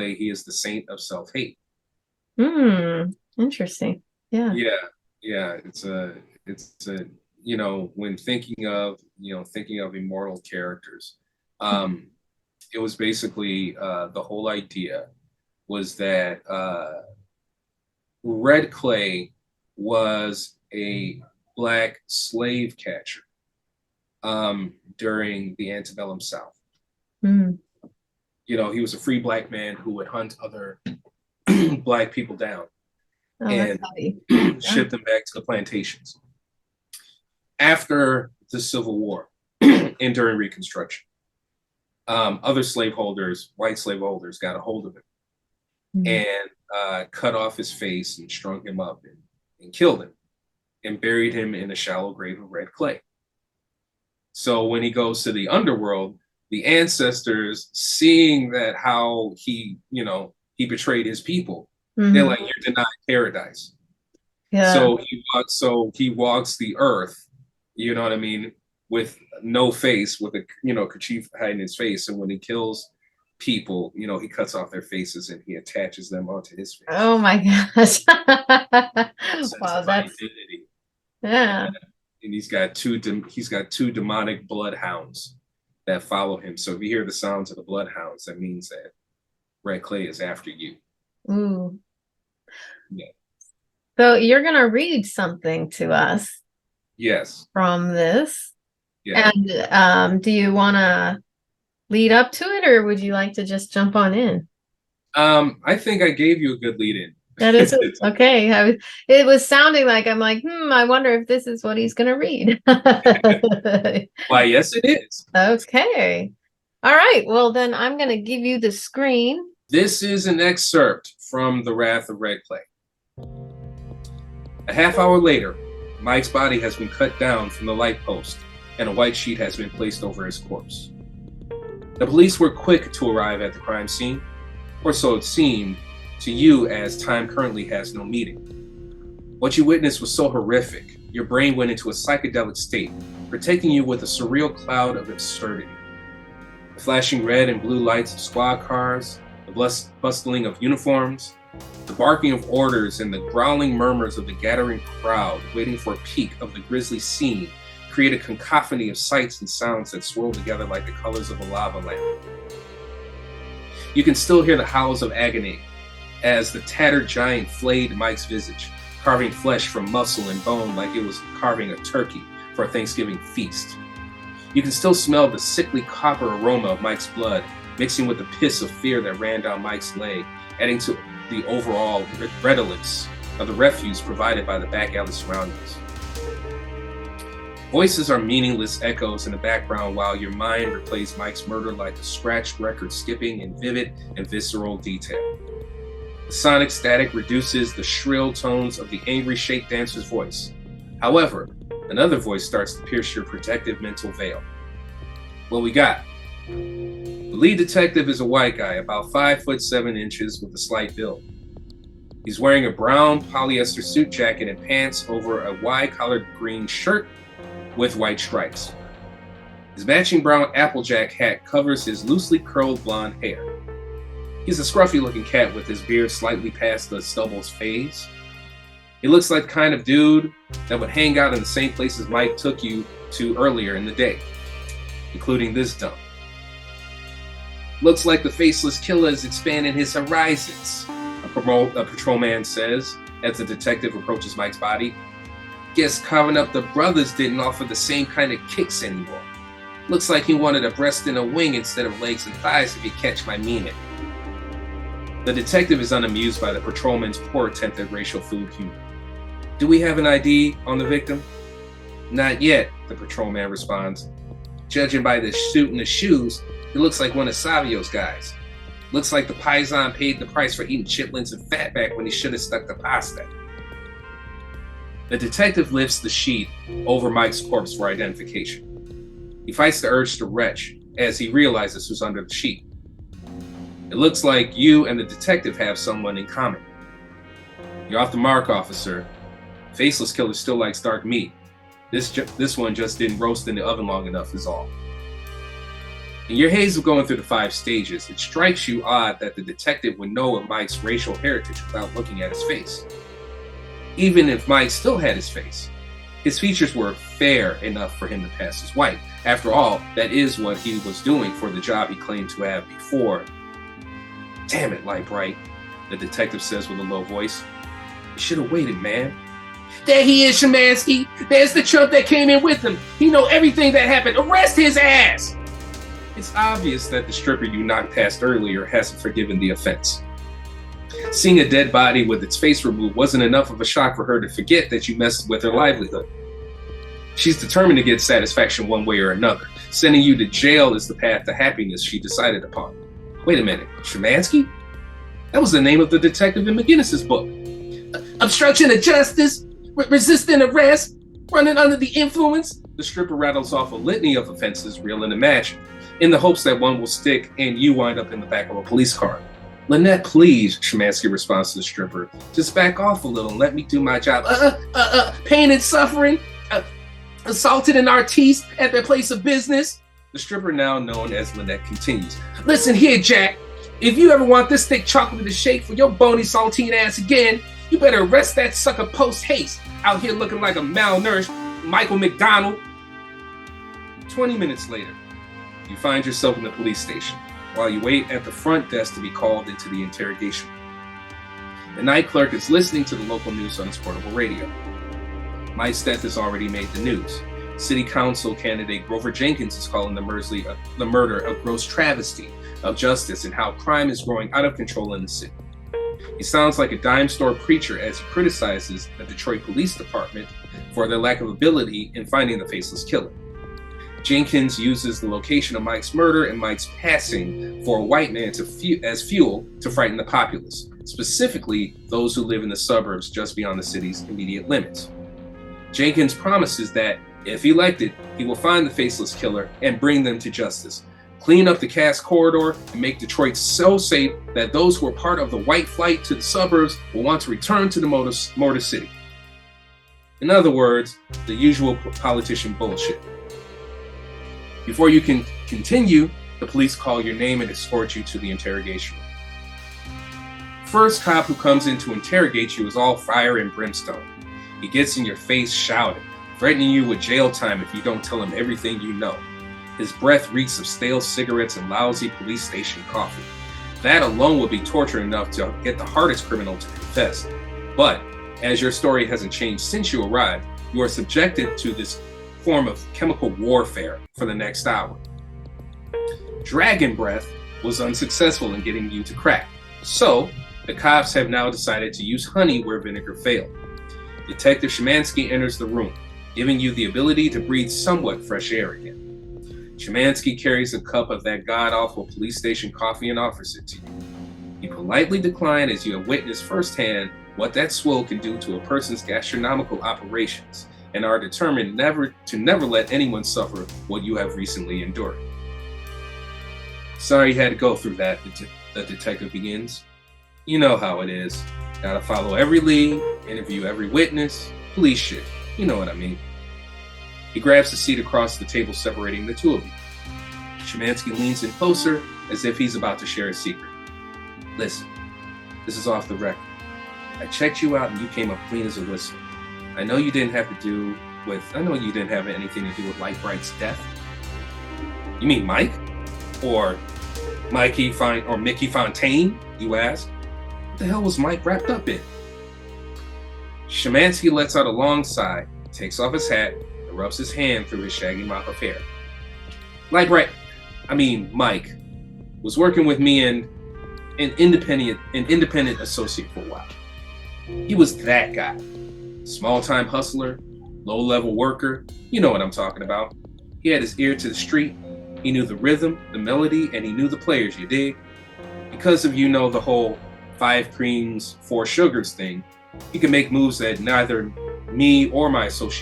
Clay, he is the saint of self-hate. Interesting. Yeah. Yeah. It's a when thinking of immortal characters, um, it was basically the whole idea was that Red Clay was a black slave catcher during the antebellum South. Mm. He was a free black man who would hunt other black people down Oh, that's and heavy. Yeah. ship them back to the plantations. After the Civil War and during Reconstruction, other slaveholders, white slaveholders, got a hold of him Mm. and cut off his face and strung him up and killed him and buried him in a shallow grave of red clay. So when he goes to the underworld, the ancestors, seeing that how he betrayed his people, they're Mhm. like, "You're denied paradise." Yeah. So he walks the earth, you know what I mean, with no face, with a kerchief hiding his face, and when he kills people, he cuts off their faces and he attaches them onto his face. Oh my gosh. Sense Wow, of that's identity, and, yeah. and he's got two demonic bloodhounds that follow him. So if you hear the sounds of the bloodhounds, that means that Red Clay is after you. Ooh. Yeah. So you're gonna read something to us Yes. from this. Yeah. And do you wanna lead up to it or would you like to just jump on in? I think I gave you a good lead in. That is okay. It was sounding like I'm like, I wonder if this is what he's gonna read. Why, yes, it is. Okay. All right. Well, then I'm gonna give you the screen. This is an excerpt from The Wrath of Red Clay. A half hour later, Mike's body has been cut down from the light post, and a white sheet has been placed over his corpse. The police were quick to arrive at the crime scene, or so it seemed to you, as time currently has no meaning. What you witnessed was so horrific, your brain went into a psychedelic state, protecting you with a surreal cloud of absurdity. The flashing red and blue lights of squad cars, the bustling of uniforms, the barking of orders, and the growling murmurs of the gathering crowd waiting for a peek of the grisly scene create a cacophony of sights and sounds that swirl together like the colors of a lava lamp. You can still hear the howls of agony as the tattered giant flayed Mike's visage, carving flesh from muscle and bone like it was carving a turkey for a Thanksgiving feast. You can still smell the sickly copper aroma of Mike's blood, mixing with the piss of fear that ran down Mike's leg, adding to the overall redolence of the refuse provided by the back alley surroundings. Voices are meaningless echoes in the background while your mind replays Mike's murder like a scratched record skipping in vivid and visceral detail. The sonic static reduces the shrill tones of the angry shake dancer's voice. However, another voice starts to pierce your protective mental veil. What we got? The lead detective is a white guy, about 5'7" with a slight build. He's wearing a brown polyester suit jacket and pants over a wide-collared green shirt with white stripes. His matching brown Applejack hat covers his loosely curled blonde hair. He's a scruffy-looking cat with his beard slightly past the stubble's phase. He looks like the kind of dude that would hang out in the same places Mike took you to earlier in the day, including this dump. Looks like the faceless killer is expanding his horizons, a patrolman says as the detective approaches Mike's body. Guess carving up the brothers didn't offer the same kind of kicks anymore. Looks like he wanted a breast and a wing instead of legs and thighs, if you catch my meaning. The detective is unamused by the patrolman's poor attempt at racial food humor. Do we have an ID on the victim? Not yet, the patrolman responds. Judging by the suit and the shoes, he looks like one of Savio's guys. Looks like the paisan paid the price for eating chitlins and fatback when he should have stuck to pasta. The detective lifts the sheet over Mike's corpse for identification. He fights the urge to retch as he realizes who's under the sheet. It looks like you and the detective have someone in common. You're off the mark, officer. Faceless killer still likes dark meat. This one just didn't roast in the oven long enough is all. In your haze of going through the 5 stages, it strikes you odd that the detective would know of Mike's racial heritage without looking at his face. Even if Mike still had his face, his features were fair enough for him to pass as white. After all, that is what he was doing for the job he claimed to have before. Damn it, Lightbright, the detective says with a low voice. You should have waited, man. There he is, Szymanski. There's the chump that came in with him. He know everything that happened. Arrest his ass! It's obvious that the stripper you knocked past earlier hasn't forgiven the offense. Seeing a dead body with its face removed wasn't enough of a shock for her to forget that you messed with her livelihood. She's determined to get satisfaction one way or another. Sending you to jail is the path to happiness she decided upon. Wait a minute, Szymanski? That was the name of the detective in McGinnis's book. Obstruction of justice, resisting arrest, running under the influence. The stripper rattles off a litany of offenses, real and imagined, in the hopes that one will stick and you wind up in the back of a police car. Lynette, please, Szymanski responds to the stripper. Just back off a little and let me do my job. Pain and suffering, assaulted an artiste at their place of business. The stripper, now known as Lynette, continues. Listen here, Jack. If you ever want this thick chocolate to shake for your bony saltine ass again, you better arrest that sucker post-haste. Out here looking like a malnourished Michael McDonald. 20 minutes later, you find yourself in the police station while you wait at the front desk to be called into the interrogation room. The night clerk is listening to the local news on his portable radio. Mike's death has already made the news. City Council candidate Grover Jenkins is calling the murder a gross travesty of justice and how crime is growing out of control in the city. He sounds like a dime store preacher as he criticizes the Detroit Police Department for their lack of ability in finding the faceless killer. Jenkins uses the location of Mike's murder and Mike's passing for a white man as fuel to frighten the populace, specifically those who live in the suburbs just beyond the city's immediate limits. Jenkins promises that, if elected, he will find the faceless killer and bring them to justice, clean up the Cass corridor, and make Detroit so safe that those who are part of the white flight to the suburbs will want to return to the Motor City. In other words, the usual politician bullshit. Before you can continue, the police call your name and escort you to the interrogation room. First cop who comes in to interrogate you is all fire and brimstone. He gets in your face shouting, threatening you with jail time if you don't tell him everything you know. His breath reeks of stale cigarettes and lousy police station coffee. That alone would be torture enough to get the hardest criminal to confess. But, as your story hasn't changed since you arrived, you are subjected to this form of chemical warfare for the next hour. Dragon breath was unsuccessful in getting you to crack. So, the cops have now decided to use honey where vinegar failed. Detective Szymanski enters the room, giving you the ability to breathe somewhat fresh air again. Szymanski carries a cup of that god-awful police station coffee and offers it to you. You politely decline as you have witnessed firsthand what that swill can do to a person's gastronomical operations and are determined never to let anyone suffer what you have recently endured. Sorry you had to go through that, the detective begins. You know how it is. Gotta follow every lead, interview every witness, police shit. You know what I mean. He grabs the seat across the table separating the two of you. Szymanski leans in closer as if he's about to share a secret. Listen, this is off the record. I checked you out and you came up clean as a whistle. I know you didn't have anything to do with Lightbright's death. You mean Mike? Or Mickey Fontaine, you ask? What the hell was Mike wrapped up in? Szymanski lets out a long sigh, takes off his hat, and rubs his hand through his shaggy mop of hair. Mike was working with me and an independent associate for a while. He was that guy. Small-time hustler, low-level worker, you know what I'm talking about. He had his ear to the street, he knew the rhythm, the melody, and he knew the players, you dig? Because of, the whole 5 creams, 4 sugars thing, he could make moves that neither me or my associate